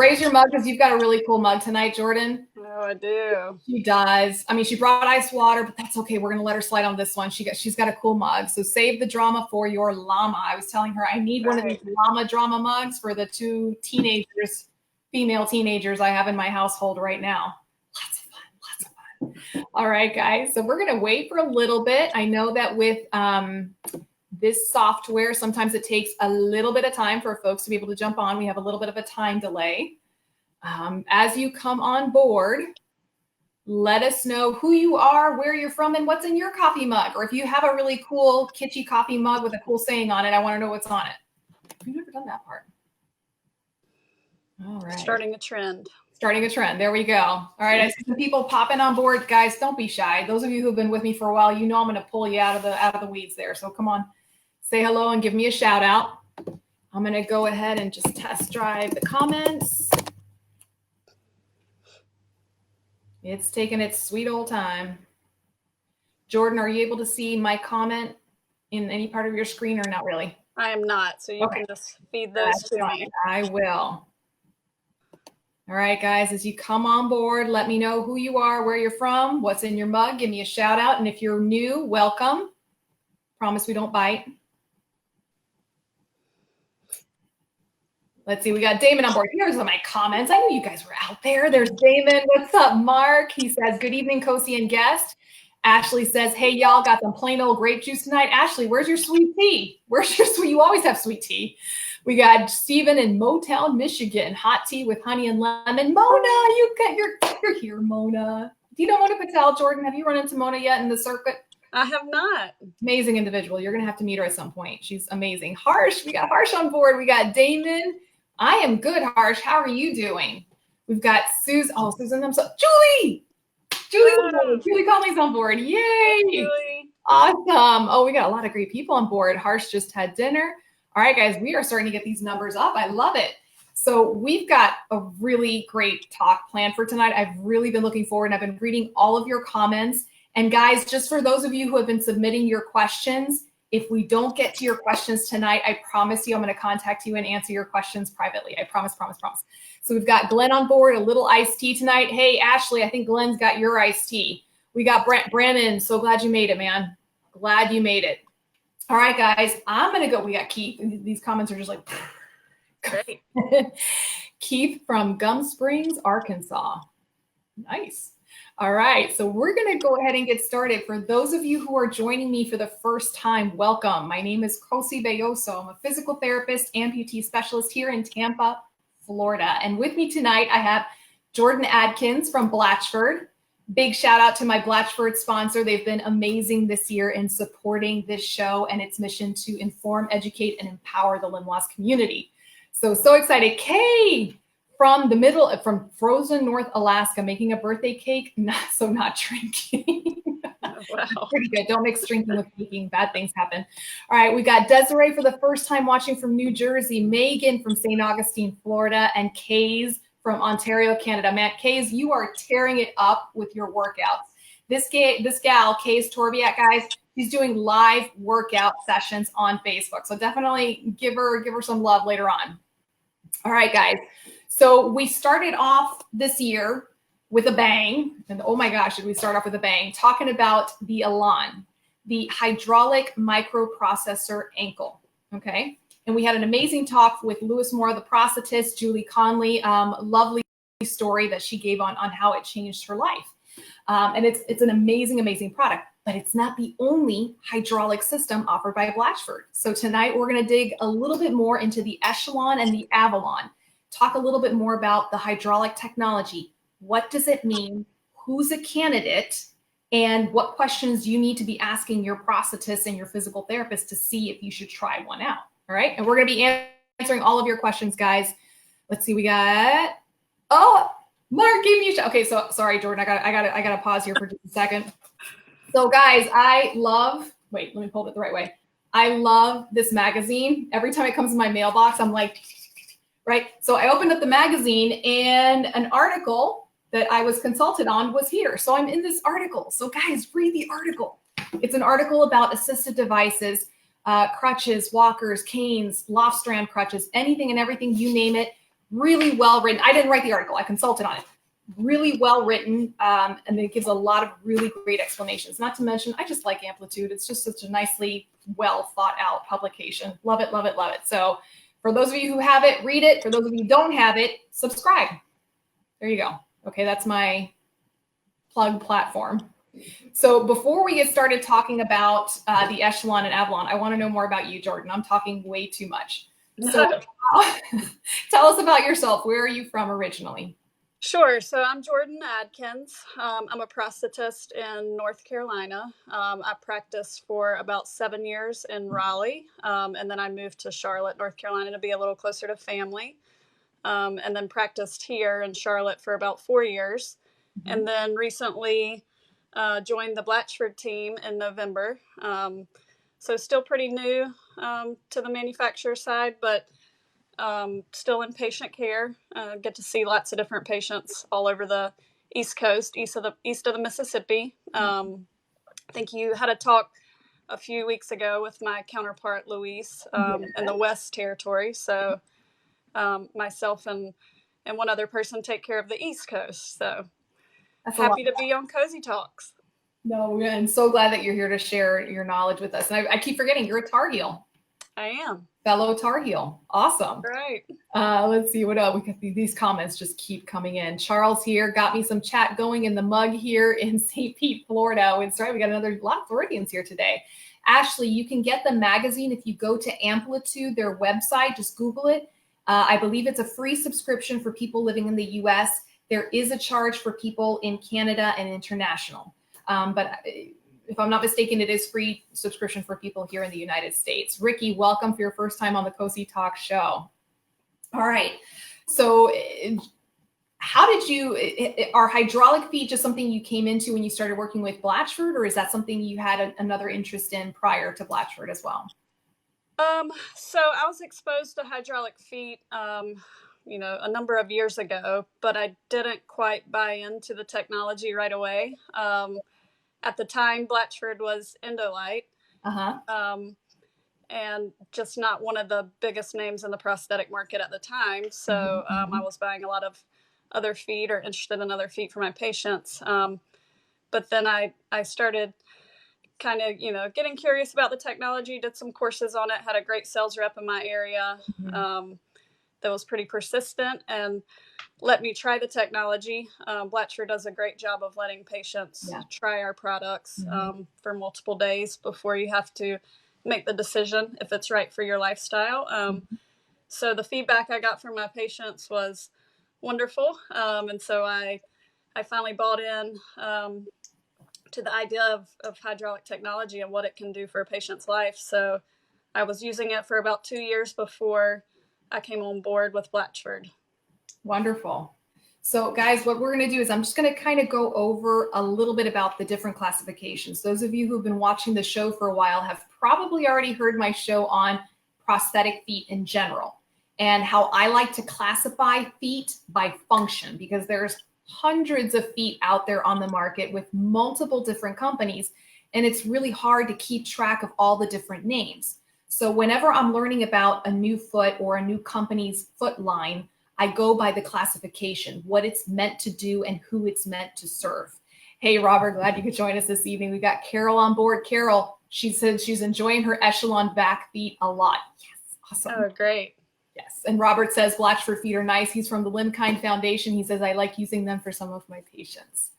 raise your mug because you've got a really cool mug tonight, Jordan. No, I do. She does. I mean, she brought ice water, but that's okay. We're going to let her slide on this one. She's got a cool mug. So save the drama for your llama. I was telling her I need one of these llama drama mugs for the 2 teenagers, female teenagers I have in my household right now. Lots of fun. All right, guys. So we're going to wait for a little bit. I know that with this software, sometimes it takes a little bit of time for folks to be able to jump on. We have a little bit of a time delay. As you come on board, let us know who you are, where you're from, and what's in your coffee mug. Or if you have a really cool, kitschy coffee mug with a cool saying on it, I want to know what's on it. We've never done that part. All right. Starting a trend. Starting a trend. There we go. All right. I see some people popping on board. Guys, don't be shy. Those of you who've been with me for a while, you know I'm going to pull you out of the weeds there. So come on, say hello and give me a shout out. I'm going to go ahead and just test drive the comments. It's taking its sweet old time. Jordan, are you able to see my comment in any part of your screen or not really? I am not, so you can just feed those to me. I will. All right, guys, as you come on board, let me know who you are, where you're from, what's in your mug. Give me a shout out. And if you're new, welcome. Promise we don't bite. Let's see, we got Damon on board. Here's my comments. I knew you guys were out there. There's Damon. What's up, Mark? He says, good evening, Cosi and guest. Ashley says, hey, y'all, got some plain old grape juice tonight. Ashley, where's your sweet tea? Where's your sweet? You always have sweet tea. We got Stephen in Motown, Michigan. Hot tea with honey and lemon. Mona, you're here, Mona. Do you know Mona Patel, Jordan? Have you run into Mona yet in the circuit? I have not. Amazing individual. You're going to have to meet her at some point. She's amazing. Harsh, we got Harsh on board. We got Damon. I am good, Harsh. How are you doing? We've got Susan. Oh, Susan, I'm so Julie Conley's on board. Yay! Julie. Awesome. Oh, we got a lot of great people on board. Harsh just had dinner. All right, guys, we are starting to get these numbers up. I love it. So we've got a really great talk planned for tonight. I've really been looking forward, and I've been reading all of your comments. And guys, just for those of you who have been submitting your questions, if we don't get to your questions tonight, I promise you I'm going to contact you and answer your questions privately. I promise. So we've got Glenn on board, a little iced tea tonight. Hey, Ashley, I think Glenn's got your iced tea. We got Brandon. So glad you made it, man. Glad you made it. All right, guys, I'm going to go. We got Keith. These comments are just like, great. Keith from Gum Springs, Arkansas. Nice. All right, so we're going to go ahead and get started. For those of you who are joining me for the first time, welcome. My name is Cosi Belloso. I'm a physical therapist, amputee specialist here in Tampa, Florida. And with me tonight, I have Jordan Adkins from Blatchford. Big shout out to my Blatchford sponsor. They've been amazing this year in supporting this show and its mission to inform, educate, and empower the Linois community. So excited. Kay from frozen North Alaska, making a birthday cake, not drinking. Wow. Pretty good. Don't mix drinking with baking. Bad things happen. All right, we got Desiree for the first time watching from New Jersey, Megan from St. Augustine, Florida, and Kays from Ontario, Canada. Man, Kays, you are tearing it up with your workouts. This gal, Kays Torbiak, guys, she's doing live workout sessions on Facebook. So definitely give her some love later on. All right, guys. So we started off this year with a bang. And oh my gosh, did we start off with a bang? Talking about the Avalon, the hydraulic microprocessor ankle. Okay. And we had an amazing talk with Lewis Moore, the prosthetist, Julie Conley, lovely story that she gave on how it changed her life. And it's an amazing product, but it's not the only hydraulic system offered by Blatchford. So tonight we're going to dig a little bit more into the Echelon and the Avalon, talk a little bit more about the hydraulic technology. What does it mean? Who's a candidate? And what questions you need to be asking your prosthetist and your physical therapist to see if you should try one out. All right. And we're going to be answering all of your questions, guys. Let see. We got, Mark gave me a shot. Okay. So sorry, Jordan, I got to pause here for just a second. So guys, let me pull it the right way. I love this magazine. Every time it comes in my mailbox, I'm like, right. So I opened up the magazine and an article that I was consulted on was here. So I'm in this article. So guys, read the article. It's an article about assistive devices, crutches, walkers, canes, loft strand crutches, anything and everything, you name it. really well written. I didn't write the article. I consulted on it. Really well written, and it gives a lot of really great explanations. Not to mention, I just like Amplitude. It's just such a nicely well thought out publication. Love it, love it, love it. So for those of you who have it, read it. For those of you who don't have it, subscribe. There you go. Okay, that's my plug platform. So before we get started talking about the Echelon and Avalon, I want to know more about you, Jordan. I'm talking way too much. So tell us about yourself. Where are you from originally? Sure. So I'm Jordan Adkins. I'm a prosthetist in North Carolina. I practiced for about 7 years in Raleigh, and then I moved to Charlotte, North Carolina to be a little closer to family, and then practiced here in Charlotte for about 4 years. And then recently joined the Blatchford team in November. So still pretty new to the manufacturer side, but still in patient care. Get to see lots of different patients all over the East Coast, east of the Mississippi. I think you had a talk a few weeks ago with my counterpart Luis in the West Territory. So myself and one other person take care of the East Coast. So that's happy to be on Cosi Talks. No, and so glad that you're here to share your knowledge with us. And I keep forgetting you're a Tar Heel. I am. Fellow Tar Heel. Awesome. Right. Let's see what else. We got these comments just keep coming in. Charles here got me some chat going in the mug here in St. Pete, Florida. It's right. We got a lot of Floridians here today. Ashley, you can get the magazine if you go to Amplitude, their website. Just Google it. I believe it's a free subscription for people living in the U.S. There is a charge for people in Canada and international. But if I'm not mistaken, it is free subscription for people here in the United States. Ricky, welcome for your first time on the Cosi Talks show. All right. So how did you, are hydraulic feet just something you came into when you started working with Blatchford, or is that something you had another interest in prior to Blatchford as well? So I was exposed to hydraulic feet, a number of years ago, but I didn't quite buy into the technology right away. At the time, Blatchford was Endolite, and just not one of the biggest names in the prosthetic market at the time. So I was buying a lot of other feet or interested in other feet for my patients. But then I started kind of, getting curious about the technology, did some courses on it, had a great sales rep in my area that was pretty persistent and let me try the technology. Blatchford does a great job of letting patients try our products for multiple days before you have to make the decision if it's right for your lifestyle. So the feedback I got from my patients was wonderful. And so I finally bought in to the idea of hydraulic technology and what it can do for a patient's life. So I was using it for about 2 years before I came on board with Blatchford. Wonderful. So guys, what we're going to do is I'm just going to kind of go over a little bit about the different classifications. Those of you who've been watching the show for a while have probably already heard my show on prosthetic feet in general and how I like to classify feet by function, because there's hundreds of feet out there on the market with multiple different companies, and it's really hard to keep track of all the different names. So whenever I'm learning about a new foot or a new company's foot line, I go by the classification, what it's meant to do and who it's meant to serve. Hey, Robert, glad you could join us this evening. We got Carol on board. Carol, she said she's enjoying her Echelon Vac feet a lot. Yes, awesome. Oh, great. Yes, and Robert says Blatchford feet are nice. He's from the Limkind Foundation. He says, I like using them for some of my patients.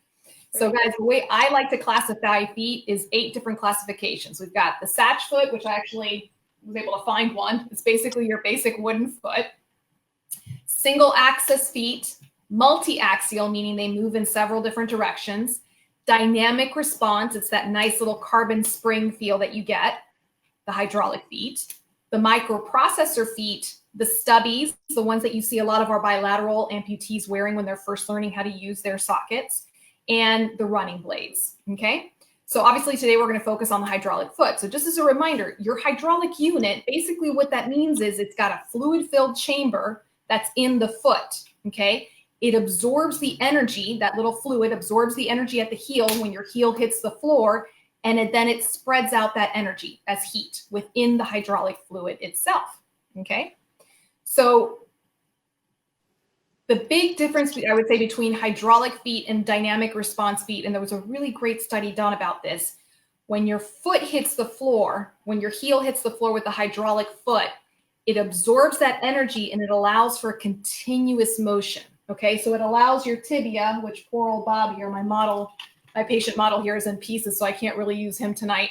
So guys, the way I like to classify feet is 8 different classifications. We've got the Satch foot, which I actually was able to find one. It's basically your basic wooden foot. Single axis feet, multi-axial, meaning they move in several different directions. Dynamic response, it's that nice little carbon spring feel that you get. The hydraulic feet. The microprocessor feet, the stubbies, the ones that you see a lot of our bilateral amputees wearing when they're first learning how to use their sockets, and the running blades, okay? So obviously today we're gonna focus on the hydraulic foot. So just as a reminder, your hydraulic unit, basically what that means is it's got a fluid-filled chamber that's in the foot, okay? It absorbs the energy, that little fluid absorbs the energy at the heel when your heel hits the floor, and then it spreads out that energy as heat within the hydraulic fluid itself, okay? So The big difference, I would say, between hydraulic feet and dynamic response feet, and there was a really great study done about this, when your foot hits the floor, when your heel hits the floor with the hydraulic foot, it absorbs that energy and it allows for continuous motion. Okay, so it allows your tibia, which poor old Bob here, my patient model here is in pieces, so I can't really use him tonight.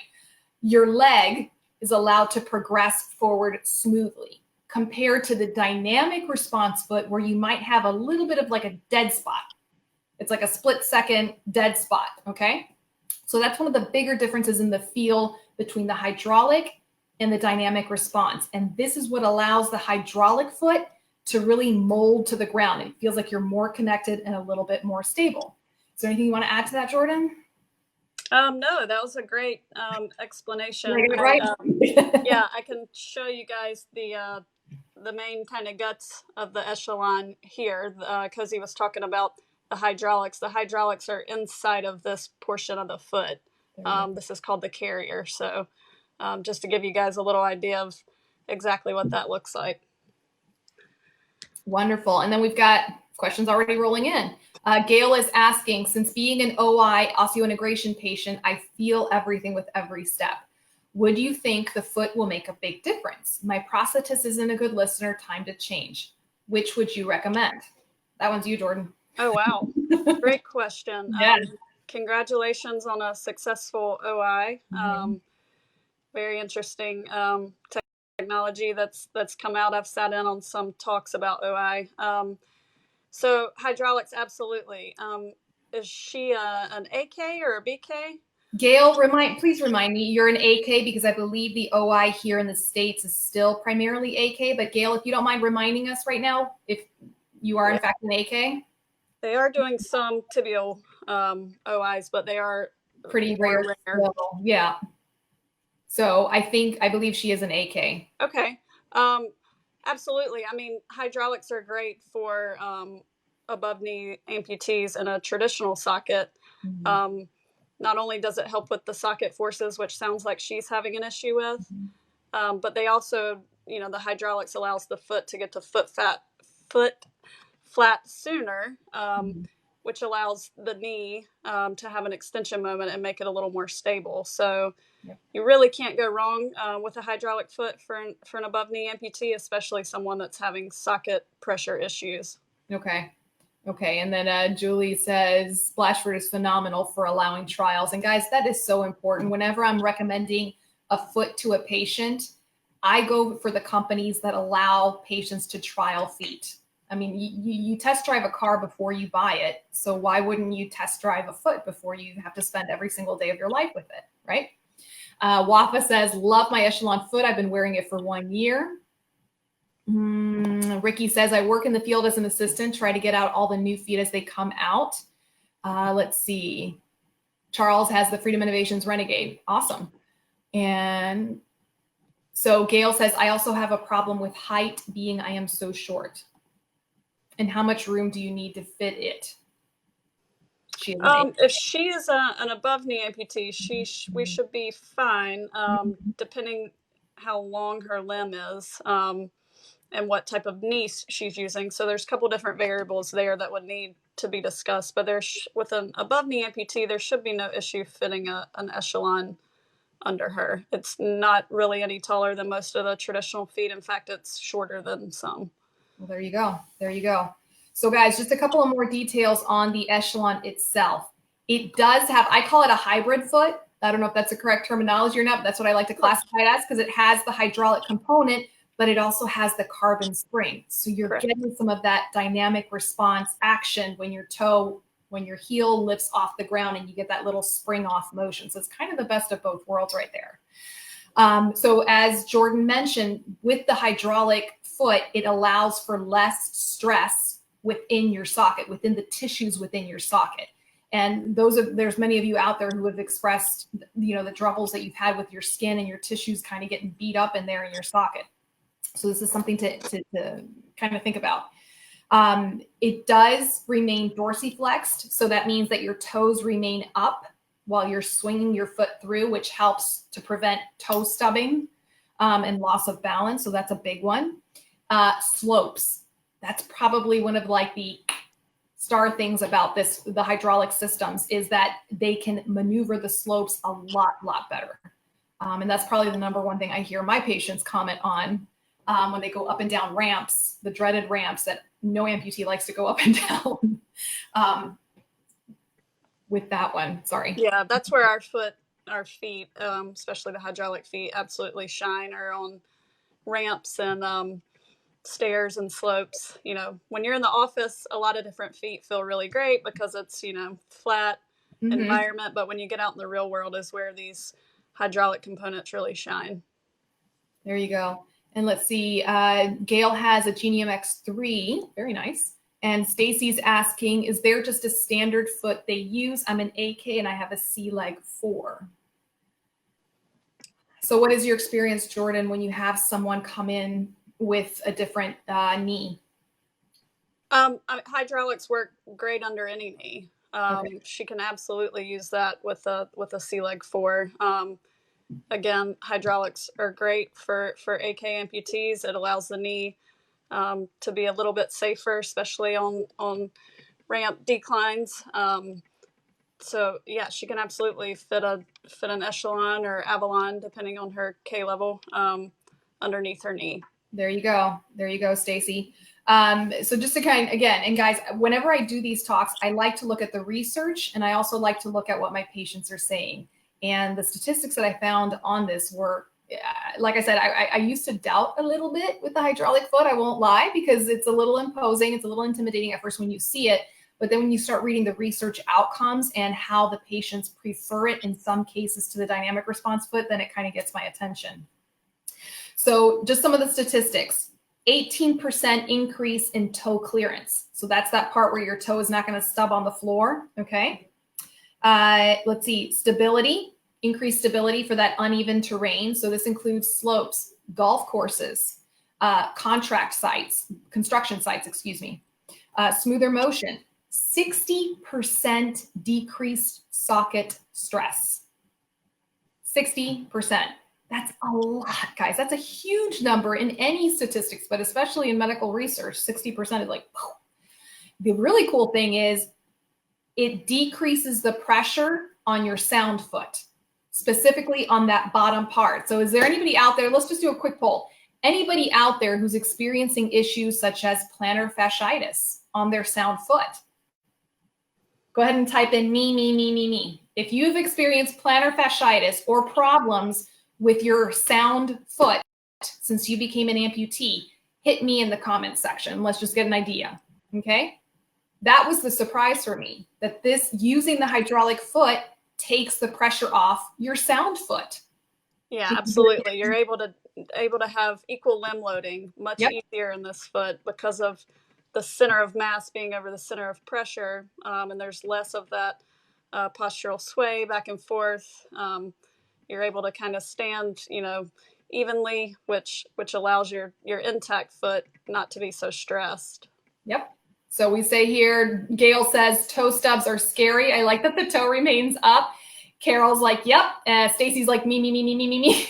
Your leg is allowed to progress forward smoothly compared to the dynamic response foot where you might have a little bit of like a dead spot. It's like a split second dead spot, okay? So that's one of the bigger differences in the feel between the hydraulic and the dynamic response. And this is what allows the hydraulic foot to really mold to the ground. It feels like you're more connected and a little bit more stable. Is there anything you want to add to that, Jordan? No, that was a great explanation. Right? Yeah, I can show you guys the main kind of guts of the Echelon here. Cosi was talking about the hydraulics. The hydraulics are inside of this portion of the foot. This is called the carrier. So just to give you guys a little idea of exactly what that looks like. Wonderful. And then we've got questions already rolling in. Gail is asking, since being an OI osseointegration patient, I feel everything with every step. Would you think the foot will make a big difference? My prosthetist isn't a good listener. Time to change. Which would you recommend? That one's you, Jordan. Oh, wow. Great question. Yeah. Congratulations on a successful OI. Very interesting technology that's come out. I've sat in on some talks about OI. So hydraulics, absolutely. Is she an AK or a BK? Gail, please remind me, you're an AK because I believe the OI here in the States is still primarily AK. But Gail, if you don't mind reminding us right now, if you are in fact an AK? They are doing some tibial OIs, but they are pretty rare. Yeah. So I believe she is an AK. Okay. Absolutely. I mean, hydraulics are great for above knee amputees in a traditional socket. Not only does it help with the socket forces, which sounds like she's having an issue with, but they also, the hydraulics allows the foot to get to foot flat sooner, which allows the knee to have an extension moment and make it a little more stable. So you really can't go wrong with a hydraulic foot for an above knee amputee, especially someone that's having socket pressure issues. Okay. And then Julie says, Blatchford is phenomenal for allowing trials. And guys, that is so important. Whenever I'm recommending a foot to a patient, I go for the companies that allow patients to trial feet. I mean, you test drive a car before you buy it. So why wouldn't you test drive a foot before you have to spend every single day of your life with it, right? Wafa says, love my Echelon foot. I've been wearing it for 1 year. Ricky says, I work in the field as an assistant, try to get out all the new feet as they come out. Let's see. Charles has the Freedom Innovations Renegade. Awesome. And so Gail says, I also have a problem with height, being I am so short. And how much room do you need to fit it? If she is an above knee amputee, we should be fine, depending how long her limb is and what type of knee she's using. So there's a couple different variables there that would need to be discussed. But with an above knee amputee, there should be no issue fitting an Echelon under her. It's not really any taller than most of the traditional feet. In fact, it's shorter than some. Well, there you go. There you go. So guys, just a couple of more details on the Echelon itself. It does have, I call it a hybrid foot. I don't know if that's the correct terminology or not, but that's what I like to classify it as, because it has the hydraulic component, but it also has the carbon spring. So you're getting some of that dynamic response action when your heel lifts off the ground and you get that little spring off motion. So it's kind of the best of both worlds right there. So as Jordan mentioned, with the hydraulic foot, it allows for less stress within your socket, within the tissues within your socket. And there's many of you out there who have expressed, the troubles that you've had with your skin and your tissues kind of getting beat up in there in your socket. So this is something to kind of think about. It does remain dorsiflexed. So that means that your toes remain up while you're swinging your foot through, which helps to prevent toe stubbing and loss of balance. So that's a big one. Slopes. That's probably one of like the star things about the hydraulic systems, is that they can maneuver the slopes a lot better. And that's probably the number one thing I hear my patients comment on when they go up and down ramps, the dreaded ramps that no amputee likes to go up and down. With that one, sorry. Yeah, that's where our feet, especially the hydraulic feet, absolutely shine, are on ramps and stairs and slopes. You know, when you're in the office, a lot of different feet feel really great because it's, you know, flat environment. But when you get out in the real world is where these hydraulic components really shine. There you go. And let's see, Gail has a Genium X3, very nice. And Stacy's asking, is there just a standard foot they use? I'm an AK and I have a C leg 4. So what is your experience, Jordan, when you have someone come in with a different knee? Hydraulics work great under any knee. Okay. She can absolutely use that with a C leg 4. Again, hydraulics are great for AK amputees. It allows the knee to be a little bit safer, especially on ramp declines. So yeah, she can absolutely fit an Echelon or Avalon, depending on her K level, underneath her knee. There you go, Stacy. So just to kind of, again, and guys, whenever I do these talks, I like to look at the research, and I also like to look at what my patients are saying. And the statistics that I found on this were, like I said, I used to doubt a little bit with the hydraulic foot. I won't lie, because it's a little imposing. It's a little intimidating at first when you see it. But then when you start reading the research outcomes and how the patients prefer it in some cases to the dynamic response foot, then it kind of gets my attention. So just some of the statistics: 18% increase in toe clearance. So that's that part where your toe is not going to stub on the floor. Okay. Let's see, stability, increased stability for that uneven terrain. So this includes slopes, golf courses, construction sites, excuse me. Smoother motion, 60% decreased socket stress. 60%. That's a lot, guys. That's a huge number in any statistics, but especially in medical research, 60% is like, whew. The really cool thing is it decreases the pressure on your sound foot, specifically on that bottom part. So is there anybody out there? Let's just do a quick poll. Anybody out there who's experiencing issues such as plantar fasciitis on their sound foot? Go ahead and type in me. If you've experienced plantar fasciitis or problems with your sound foot since you became an amputee, hit me in the comments section. Let's just get an idea, okay? That was the surprise for me, that this using the hydraulic foot takes the pressure off your sound foot. Yeah, absolutely. You're able to have equal limb loading much easier in this foot because of the center of mass being over the center of pressure, and there's less of that postural sway back and forth. You're able to kind of stand, you know, evenly, which allows your intact foot not to be so stressed. Yep. So we say here, Gail says toe stubs are scary. I like that the toe remains up. Carol's like, yep. Stacy's like, me.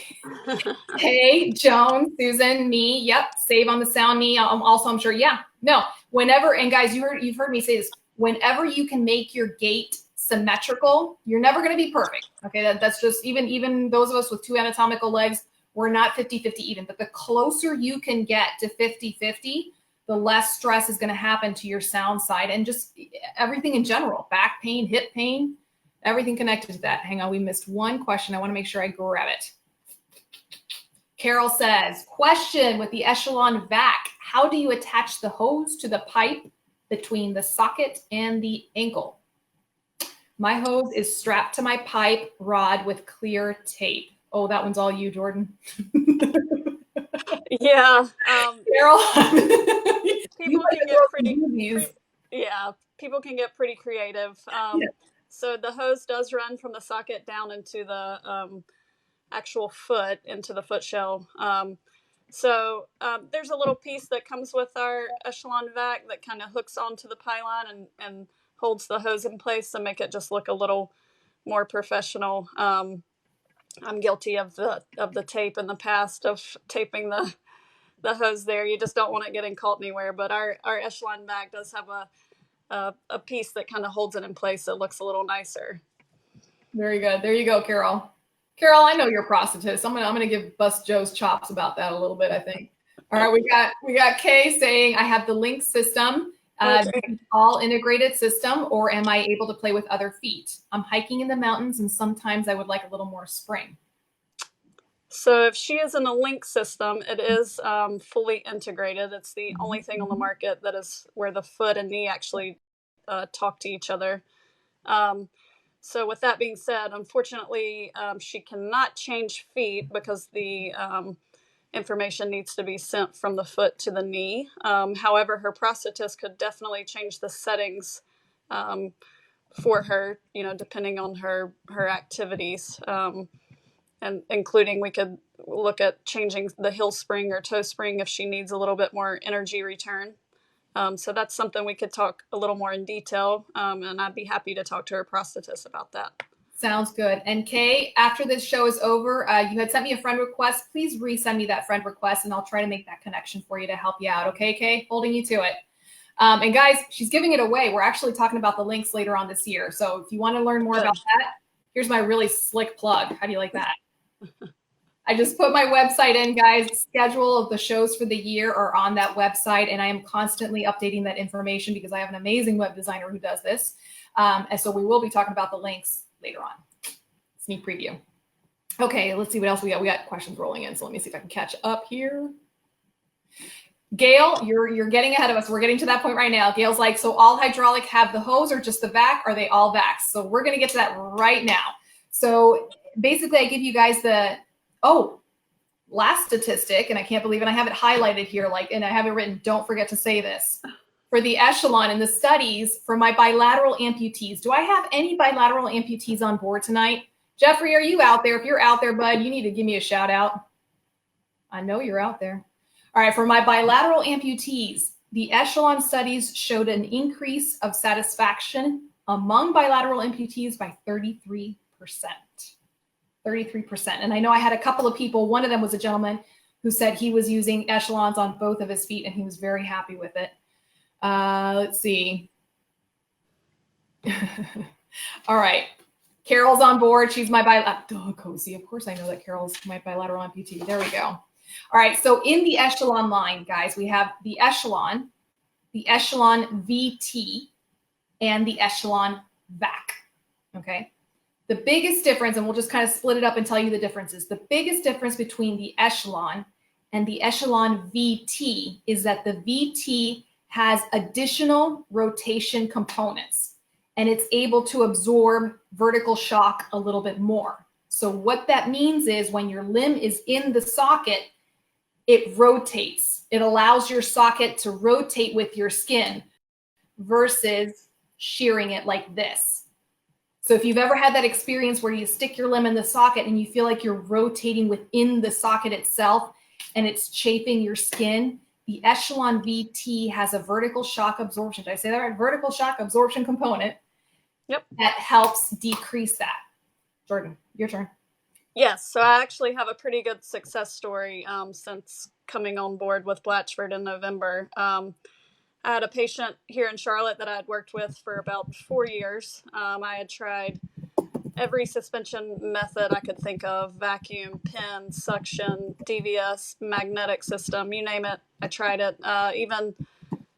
Hey, Joan, Susan, me. Yep. Save on the sound knee. I'm sure. Yeah. No. Whenever, and guys, you've heard me say this. Whenever you can make your gait symmetrical, you're never going to be perfect. Okay. That's just even those of us with two anatomical legs, we're not 50-50 even. But the closer you can get to 50-50, the less stress is going to happen to your sound side and just everything in general, back pain, hip pain, everything connected to that. Hang on, we missed one question. I want to make sure I grab it. Carol says, question with the Echelon Vac, how do you attach the hose to the pipe between the socket and the ankle? My hose is strapped to my pipe rod with clear tape. Oh, that one's all you, Jordan. Yeah. Carol. People can get people can get pretty creative. So the hose does run from the socket down into the actual foot, into the foot shell. So there's a little piece that comes with our Echelon Vac that kind of hooks onto the pylon and holds the hose in place to make it just look a little more professional. I'm guilty of the tape in the past, of taping the the hose there. You just don't want it getting caught anywhere. But our Echelon Vac does have a piece that kind of holds it in place. It looks a little nicer. Very good. There you go, Carol. Carol, I know you're a prosthetist. I'm gonna give Bust Joe's chops about that a little bit, I think. All right, we got Kay saying I have the Link system, all integrated system, or am I able to play with other feet? I'm hiking in the mountains and sometimes I would like a little more spring. So if she is in a Link system, it is fully integrated. It's the only thing on the market that is where the foot and knee actually talk to each other. So with that being said, unfortunately, she cannot change feet because the information needs to be sent from the foot to the knee. However, her prosthetist could definitely change the settings for her, depending on her activities. And including, we could look at changing the heel spring or toe spring if she needs a little bit more energy return. So that's something we could talk a little more in detail, and I'd be happy to talk to her prosthetist about that. Sounds good. And Kay, after this show is over, you had sent me a friend request. Please resend me that friend request, and I'll try to make that connection for you to help you out. Okay, Kay? Holding you to it. And guys, she's giving it away. We're actually talking about the links later on this year. So if you want to learn more about that, here's my really slick plug. How do you like that? I just put my website in, guys. Schedule of the shows for the year are on that website, and I am constantly updating that information because I have an amazing web designer who does this. And so we will be talking about the links later on. Sneak preview. Okay, let's see what else we got. We got questions rolling in, so let me see if I can catch up here. Gail, you're getting ahead of us. We're getting to that point right now. Gail's like, so all hydraulic have the hose or just the vac? Are they all vacs? So we're going to get to that right now. So basically, I give you guys the last statistic, and I can't believe it. I have it highlighted here, and I have it written, don't forget to say this. For the Echelon and the studies for my bilateral amputees. Do I have any bilateral amputees on board tonight? Jeffrey, are you out there? If you're out there, bud, you need to give me a shout out. I know you're out there. All right, for my bilateral amputees, the Echelon studies showed an increase of satisfaction among bilateral amputees by 33%. 33%. And I know I had a couple of people, one of them was a gentleman who said he was using Echelons on both of his feet and he was very happy with it. Let's see. All right. Carol's on board. She's my bilateral. Cosi. Of course I know that Carol's my bilateral amputee. There we go. All right. So in the Echelon line, guys, we have the Echelon VT, and the Echelon Vac. Okay. The biggest difference, and we'll just kind of split it up and tell you the differences. The biggest difference between the Echelon and the Echelon VT is that the VT has additional rotation components, and it's able to absorb vertical shock a little bit more. So what that means is when your limb is in the socket, it rotates. It allows your socket to rotate with your skin versus shearing it like this. So if you've ever had that experience where you stick your limb in the socket and you feel like you're rotating within the socket itself and it's chafing your skin, the Echelon VT has a vertical shock absorption. Did I say that right? Vertical shock absorption component. Yep. That helps decrease that. Jordan, your turn. Yes. So I actually have a pretty good success story since coming on board with Blatchford in November. I had a patient here in Charlotte that I had worked with for about 4 years. I had tried every suspension method I could think of: vacuum, pin, suction, DVS, magnetic system, you name it. I tried it, even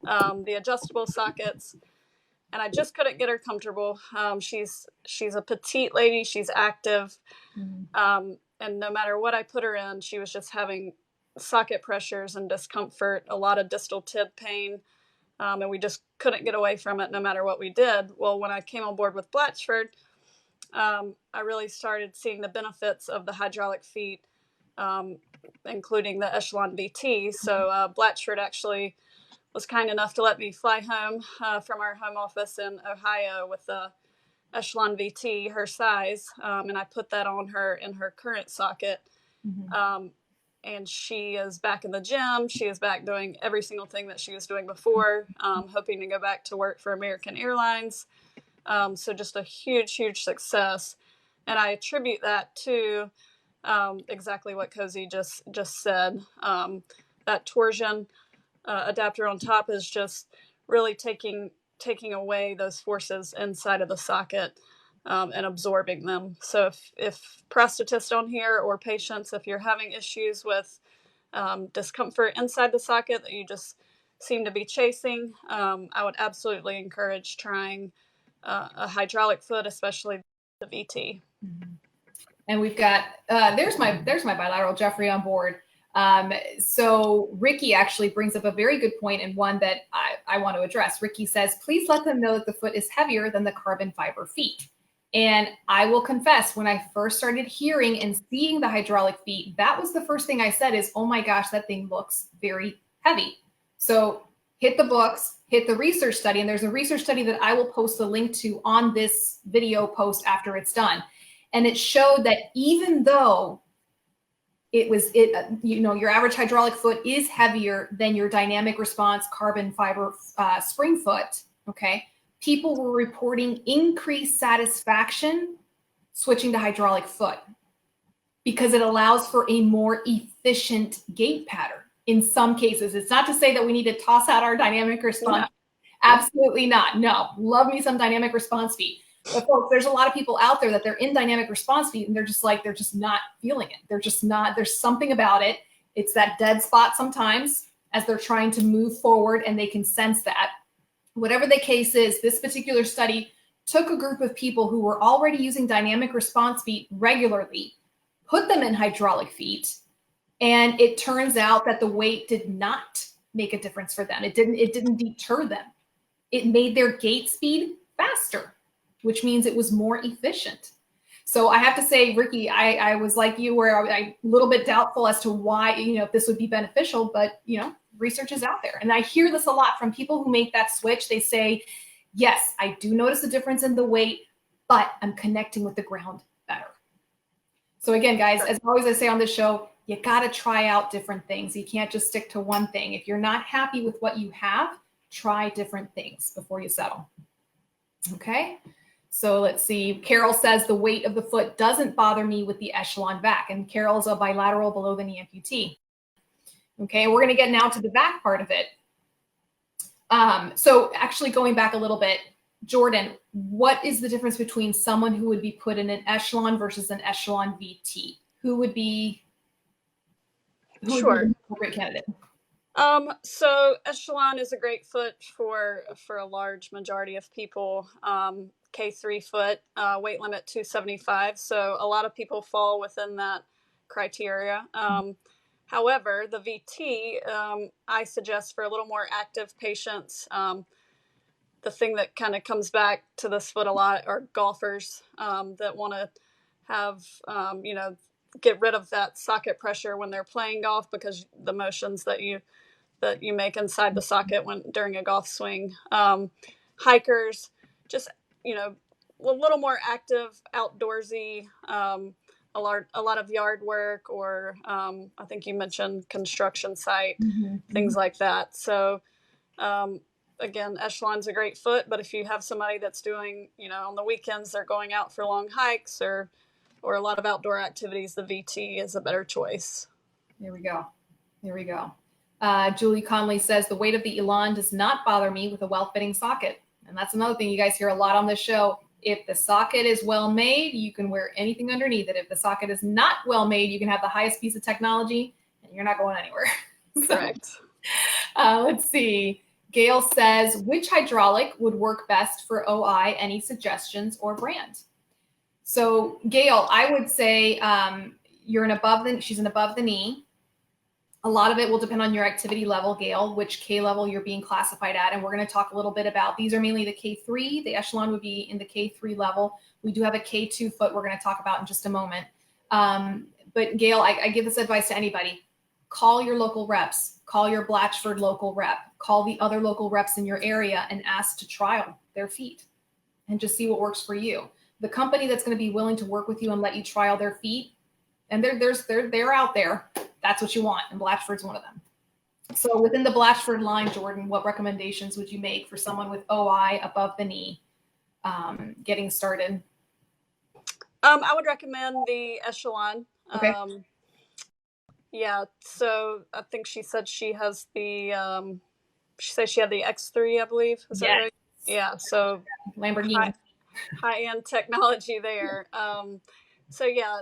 the adjustable sockets, and I just couldn't get her comfortable. She's a petite lady. She's active. And no matter what I put her in, she was just having socket pressures and discomfort, a lot of distal tib pain. And we just couldn't get away from it no matter what we did. Well, when I came on board with Blatchford, I really started seeing the benefits of the hydraulic feet, including the Echelon VT. So Blatchford actually was kind enough to let me fly home from our home office in Ohio with the Echelon VT, her size, and I put that on her in her current socket. And she is back in the gym. She is back doing every single thing that she was doing before, hoping to go back to work for American Airlines. So just a huge, huge success. And I attribute that to exactly what Cosi just said. that torsion adapter on top is just really taking away those forces inside of the socket and absorbing them. So if prosthetists on here or patients, if you're having issues with discomfort inside the socket that you just seem to be chasing, I would absolutely encourage trying a hydraulic foot, especially the VT. And we've got there's my bilateral Jeffrey on board. So Ricky actually brings up a very good point, and one that I want to address. Ricky says, please let them know that the foot is heavier than the carbon fiber feet. And I will confess, when I first started hearing and seeing the hydraulic feet, that was the first thing I said is, oh my gosh, that thing looks very heavy. So hit the books, hit the research study. And there's a research study that I will post a link to on this video post after it's done. And it showed that even though your average hydraulic foot is heavier than your dynamic response carbon fiber spring foot, okay, people were reporting increased satisfaction switching to hydraulic foot because it allows for a more efficient gait pattern. In some cases, it's not to say that we need to toss out our dynamic response. No. Absolutely not. No, love me some dynamic response feet. But folks, there's a lot of people out there that they're in dynamic response feet and they're just not feeling it. They're just not, there's something about it. It's that dead spot sometimes as they're trying to move forward and they can sense that. Whatever the case is, this particular study took a group of people who were already using dynamic response feet regularly, put them in hydraulic feet, and it turns out that the weight did not make a difference for them. It didn't deter them. It made their gait speed faster, which means it was more efficient. So I have to say, Ricky, I was like you, where I'm a little bit doubtful as to why, if this would be beneficial, but, research is out there. And I hear this a lot from people who make that switch. They say, yes, I do notice a difference in the weight, but I'm connecting with the ground better. So again, guys, as always I say on this show, you got to try out different things. You can't just stick to one thing. If you're not happy with what you have, try different things before you settle. Okay. So let's see. Carol says the weight of the foot doesn't bother me with the Echelon Vac, and Carol's a bilateral below the knee amputee. Okay, we're going to get now to the back part of it. So actually going back a little bit, Jordan, what is the difference between someone who would be put in an Echelon versus an Echelon VT? Who would be the appropriate candidate? So Echelon is a great foot for a large majority of people. K3 foot, weight limit 275. So a lot of people fall within that criteria. However, the VT, I suggest for a little more active patients. The thing that kind of comes back to this foot a lot are golfers that want to have, get rid of that socket pressure when they're playing golf, because the motions that you make inside the socket during a golf swing. Hikers, just, a little more active, outdoorsy, a lot of yard work, or I think you mentioned construction site, things like that. So again, Echelon's a great foot, but if you have somebody that's doing, on the weekends, they're going out for long hikes or a lot of outdoor activities, the VT is a better choice. There we go. Julie Conley says the weight of the Elon does not bother me with a well-fitting socket. And that's another thing you guys hear a lot on this show. If the socket is well made, you can wear anything underneath it. If the socket is not well made, you can have the highest piece of technology and you're not going anywhere. Correct. Let's see. Gail says, which hydraulic would work best for OI? Any suggestions or brand? So Gail, I would say she's an above the knee. A lot of it will depend on your activity level, Gail, which K level you're being classified at. And we're going to talk a little bit about, these are mainly the K3. The Echelon would be in the K3 level. We do have a K2 foot we're going to talk about in just a moment. But Gail, I give this advice to anybody. Call your local reps. Call your Blatchford local rep. Call the other local reps in your area and ask to trial their feet and just see what works for you. The company that's going to be willing to work with you and let you trial their feet, and they're out there. That's what you want, and Blatchford's one of them. So within the Blatchford line, Jordan, what recommendations would you make for someone with OI above the knee getting started? I would recommend the Echelon. Okay. Yeah. So I think she said she has she said she had the X3, I believe. Is that Yes. right? Yeah. So Lamborghini. high end technology there. So yeah,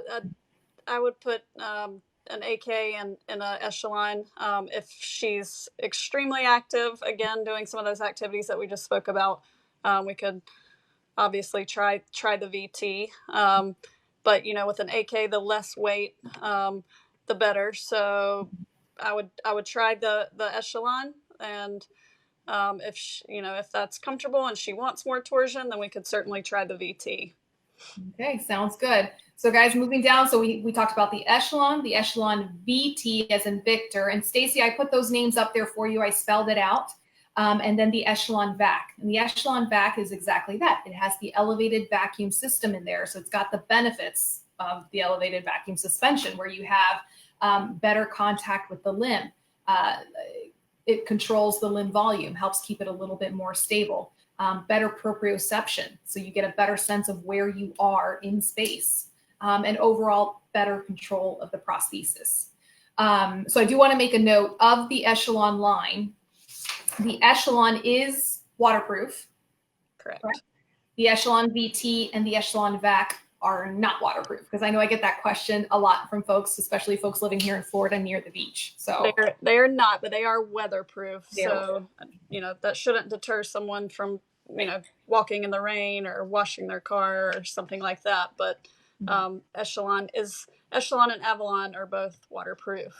I would put an AK in a Echelon. If she's extremely active, again, doing some of those activities that we just spoke about, we could obviously try the VT. But with an AK, the less weight, the better. So I would try the Echelon, and if that's comfortable and she wants more torsion, then we could certainly try the VT. Okay, sounds good. So guys, moving down, so we talked about the Echelon VT as in Victor, and Stacy, I put those names up there for you. I spelled it out. And then the Echelon Vac. And the Echelon Vac is exactly that. It has the elevated vacuum system in there. So it's got the benefits of the elevated vacuum suspension where you have better contact with the limb. It controls the limb volume, helps keep it a little bit more stable. Better proprioception, so you get a better sense of where you are in space, and overall better control of the prosthesis. So I do want to make a note of the Echelon line. The Echelon is waterproof. Correct. The Echelon VT and the Echelon Vac are not waterproof, because I know I get that question a lot from folks, especially folks living here in Florida near the beach. So they're not, but they are weatherproof. So that shouldn't deter someone from walking in the rain or washing their car or something like that. But Echelon and Avalon are both waterproof.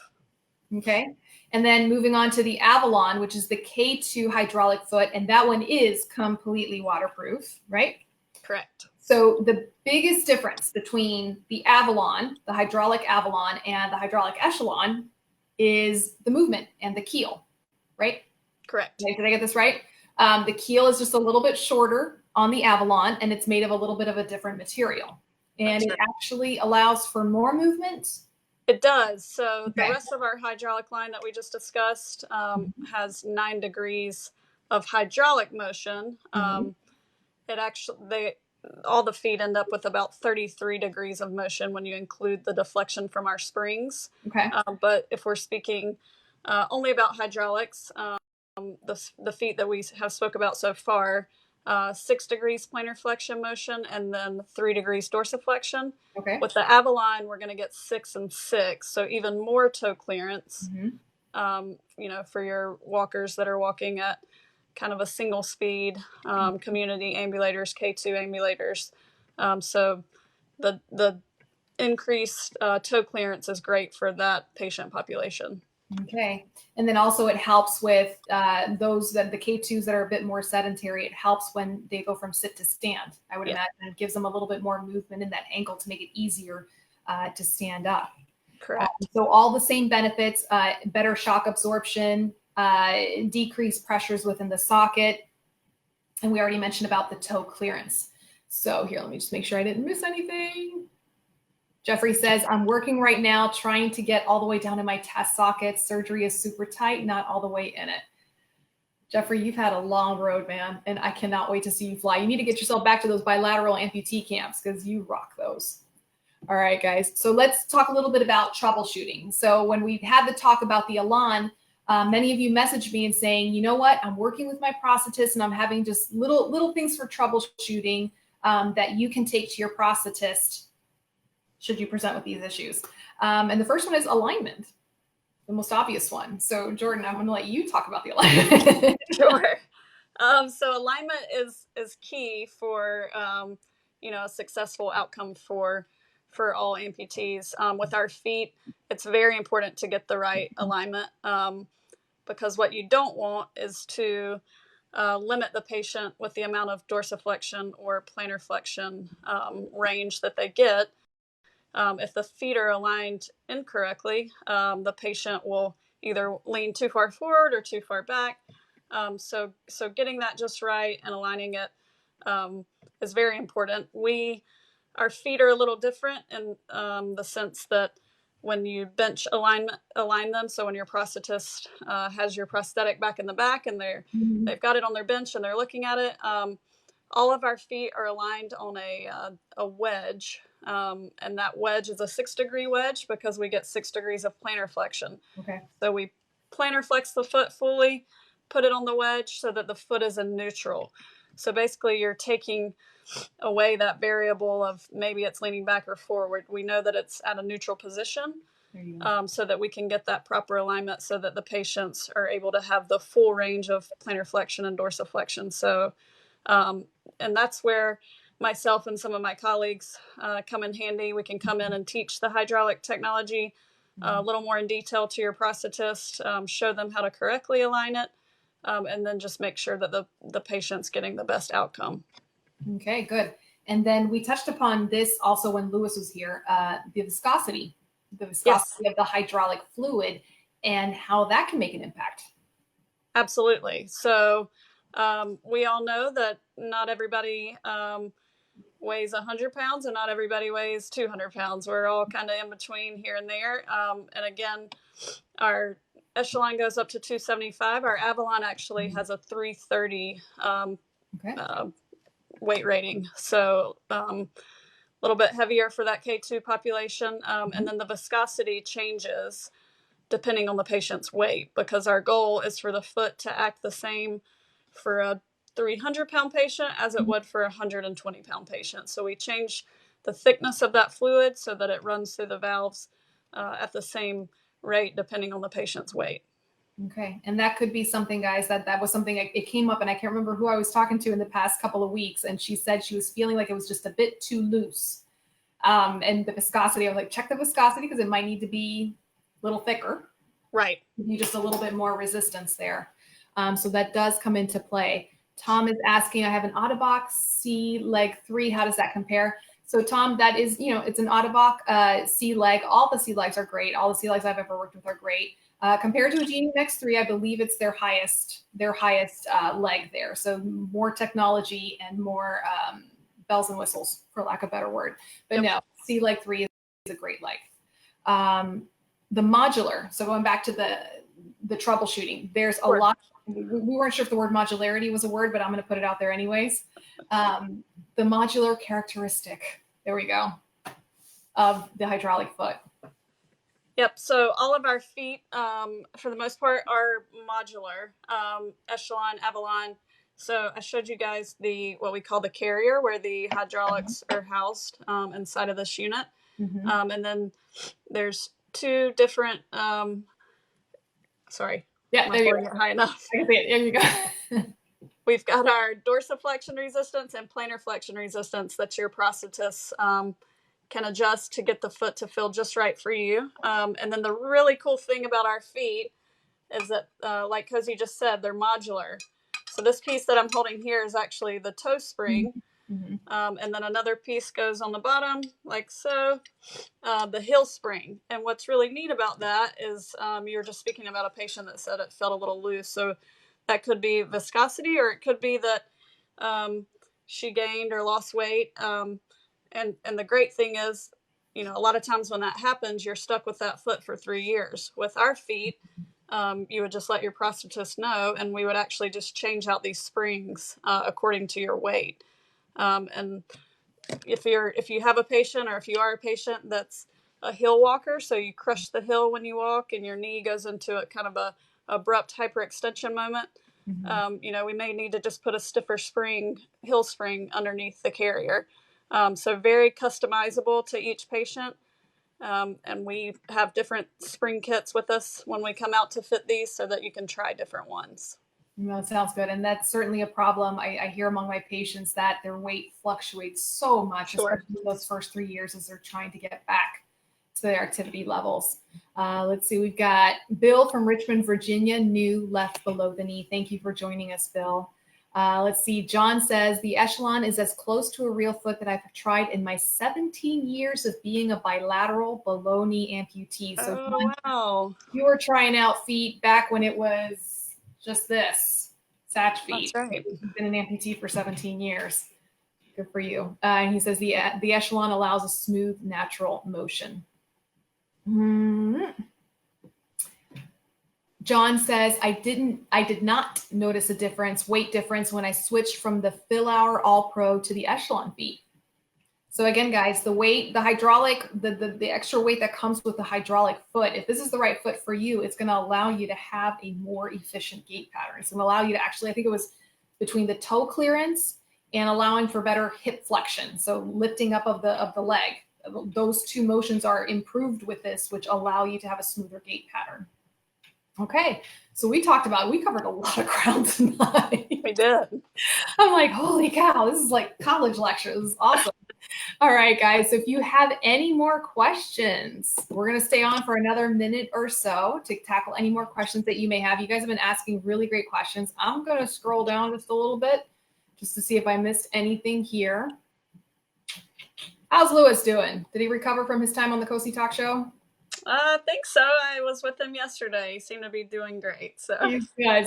Okay. And then moving on to the Avalon, which is the K2 hydraulic foot, and that one is completely waterproof, right? Correct. So the biggest difference between the Avalon, the hydraulic Avalon, and the hydraulic Echelon is the movement and the keel, right? Correct. Did I get this right? The keel is just a little bit shorter on the Avalon, and it's made of a little bit of a different material. And it actually allows for more movement. It does. So the rest of our hydraulic line that we just discussed has 9 degrees of hydraulic motion. It actually, all the feet end up with about 33 degrees of motion when you include the deflection from our springs. Okay. But if we're speaking only about hydraulics, the feet that we have spoke about so far, 6 degrees plantar flexion motion and then 3 degrees dorsiflexion. Okay. With the Avalon, we're going to get 6 and 6, so even more toe clearance. For your walkers that are walking at kind of a single speed, community ambulators, K2 ambulators. So the increased toe clearance is great for that patient population. Okay. And then also it helps with the K2s that are a bit more sedentary. It helps when they go from sit to stand. I would imagine it gives them a little bit more movement in that ankle to make it easier to stand up. Correct. So all the same benefits, better shock absorption, decreased pressures within the socket. And we already mentioned about the toe clearance. So here, let me just make sure I didn't miss anything. Jeffrey says, I'm working right now trying to get all the way down in my test socket. Surgery is super tight, not all the way in it. Jeffrey, you've had a long road, man, and I cannot wait to see you fly. You need to get yourself back to those bilateral amputee camps because you rock those. All right, guys. So let's talk a little bit about troubleshooting. So when we had the talk about the Elan, many of you messaged me and saying, you know what, I'm working with my prosthetist and I'm having just little things for troubleshooting that you can take to your prosthetist should you present with these issues. And the first one is alignment, the most obvious one. So Jordan, I'm going to let you talk about the alignment. Sure. So alignment is key for a successful outcome for all amputees. With our feet, it's very important to get the right alignment because what you don't want is to limit the patient with the amount of dorsiflexion or plantar flexion range that they get. If the feet are aligned incorrectly, the patient will either lean too far forward or too far back. So getting that just right and aligning it is very important. Our feet are a little different in the sense that when you bench align them, so when your prosthetist has your prosthetic back in the back and they've got it on their bench and they're looking at it, all of our feet are aligned on a wedge. And that wedge is a 6-degree wedge because we get 6 degrees of plantar flexion. Okay. So we plantar flex the foot fully, put it on the wedge so that the foot is in neutral. So basically you're taking away that variable of maybe it's leaning back or forward. We know that it's at a neutral position, so that we can get that proper alignment so that the patients are able to have the full range of plantar flexion and dorsiflexion. So, and that's where myself and some of my colleagues come in handy. We can come in and teach the hydraulic technology a little more in detail to your prosthetist, show them how to correctly align it, and then just make sure that the patient's getting the best outcome. Okay, good. And then we touched upon this also when Lewis was here, the viscosity Yes. of the hydraulic fluid and how that can make an impact. Absolutely. So we all know that not everybody weighs 100 pounds and not everybody weighs 200 pounds. We're all kind of in between here and there. And again, our Echelon goes up to 275. Our Avalon actually has a 330 weight rating. So a little bit heavier for that K2 population. And then the viscosity changes depending on the patient's weight, because our goal is for the foot to act the same for a 300-pound patient as it would for a 120-pound patient. So we change the thickness of that fluid so that it runs through the valves at the same rate depending on the patient's weight. Okay. And that could be something, guys, that was something, it came up, and I can't remember who I was talking to in the past couple of weeks. And she said she was feeling like it was just a bit too loose. And the viscosity, I was like, check the viscosity because it might need to be a little thicker. Right. You need just a little bit more resistance there. So that does come into play. Tom is asking, I have an Ottobock C leg 3. How does that compare? So Tom, that is, it's an Ottobock C leg. All the C legs are great. All the C legs I've ever worked with are great. Compared to a Genie X3, I believe it's their highest leg there. So more technology and more bells and whistles, for lack of a better word. But no, C leg 3 is a great leg. The modular. So going back to the troubleshooting, there's a lot. We weren't sure if the word modularity was a word, but I'm going to put it out there anyways. The modular characteristic, there we go, of the hydraulic foot. Yep. So all of our feet, for the most part, are modular. Echelon, Avalon. So I showed you guys what we call the carrier, where the hydraulics are housed inside of this unit. And then there's 2 different. Sorry. Yeah, there you go. High enough. I can see it. There you go. We've got our dorsiflexion resistance and plantar flexion resistance that your prosthetist can adjust to get the foot to feel just right for you. And then the really cool thing about our feet is that, like Cosi just said, they're modular. So this piece that I'm holding here is actually the toe spring. And then another piece goes on the bottom like so, the heel spring. And what's really neat about that is you were just speaking about a patient that said it felt a little loose. So that could be viscosity, or it could be that she gained or lost weight. And the great thing is, a lot of times when that happens, you're stuck with that foot for 3 years. With our feet, you would just let your prosthetist know, and we would actually just change out these springs according to your weight. And if you have a patient, or if you are a patient that's a heel walker, so you crush the heel when you walk and your knee goes into a kind of a abrupt hyperextension moment, we may need to just put a stiffer heel spring underneath the carrier. So very customizable to each patient. And we have different spring kits with us when we come out to fit these so that you can try different ones. That sounds good. And that's certainly a problem. I hear among my patients that their weight fluctuates so much, especially in those first 3 years as they're trying to get back to their activity levels. Let's see. We've got Bill from Richmond, Virginia, new left below the knee. Thank you for joining us, Bill. Let's see. John says the Echelon is as close to a real foot that I've tried in my 17 years of being a bilateral below knee amputee. So John, wow. You were trying out feet back when it was just this, Satch feet. That's right. You've been an amputee for 17 years. Good for you. And he says the Echelon allows a smooth, natural motion. John says, I did not notice a weight difference when I switched from the Fill Hour All Pro to the Echelon feet. So again, guys, the weight, the hydraulic, the extra weight that comes with the hydraulic foot, if this is the right foot for you, it's going to allow you to have a more efficient gait pattern. It's going to allow you to actually, I think it was between the toe clearance and allowing for better hip flexion. So lifting up of the leg. Those two motions are improved with this, which allow you to have a smoother gait pattern. Okay, so we covered a lot of ground tonight. We did. I'm like, holy cow, this is like college lecture. This is awesome. All right, guys, so if you have any more questions, we're going to stay on for another minute or so to tackle any more questions that you may have. You guys have been asking really great questions. I'm going to scroll down just a little bit just to see if I missed anything here. How's Lewis doing? Did he recover from his time on the Cosi Talks show? I think so. I was with him yesterday. He seemed to be doing great. So,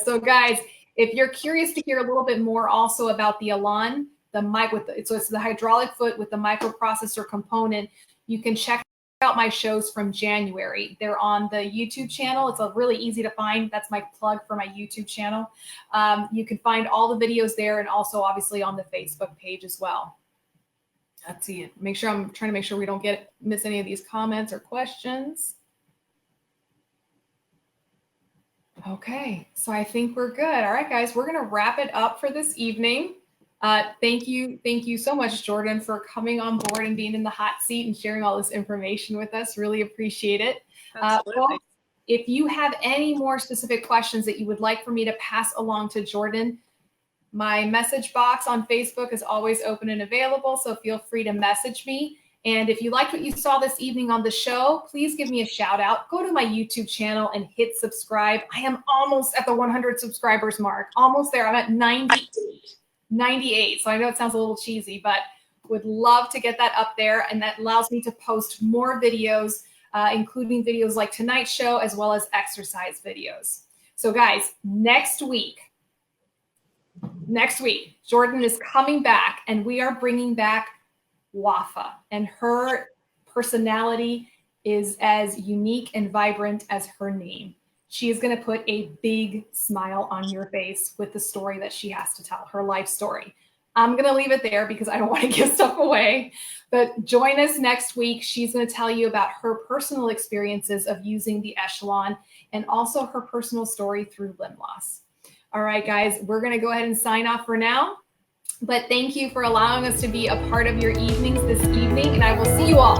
so guys, if you're curious to hear a little bit more also about the Avalon, it's the hydraulic foot with the microprocessor component, you can check out my shows from January. They're on the YouTube channel. It's really easy to find. That's my plug for my YouTube channel. You can find all the videos there and also obviously on the Facebook page as well. Let's see. I'm trying to make sure we don't miss any of these comments or questions. Okay, so I think we're good. All right, guys, we're going to wrap it up for this evening. Thank you so much, Jordan, for coming on board and being in the hot seat and sharing all this information with us. Really appreciate it. Folks, if you have any more specific questions that you would like for me to pass along to Jordan, my message box on Facebook is always open and available, so feel free to message me. And if you liked what you saw this evening on the show, please give me a shout out. Go to my YouTube channel and hit subscribe. I am almost at the 100 subscribers mark, almost there. I'm at 98. So I know it sounds a little cheesy, but would love to get that up there. And that allows me to post more videos, including videos like tonight's show, as well as exercise videos. So guys, next week, Jordan is coming back and we are bringing back Wafa, and her personality is as unique and vibrant as her name. She is going to put a big smile on your face with the story that she has to tell, her life story. I'm going to leave it there because I don't want to give stuff away, but join us next week. She's going to tell you about her personal experiences of using the Echelon and also her personal story through limb loss. All right, guys, we're going to go ahead and sign off for now. But thank you for allowing us to be a part of your evenings this evening, and I will see you all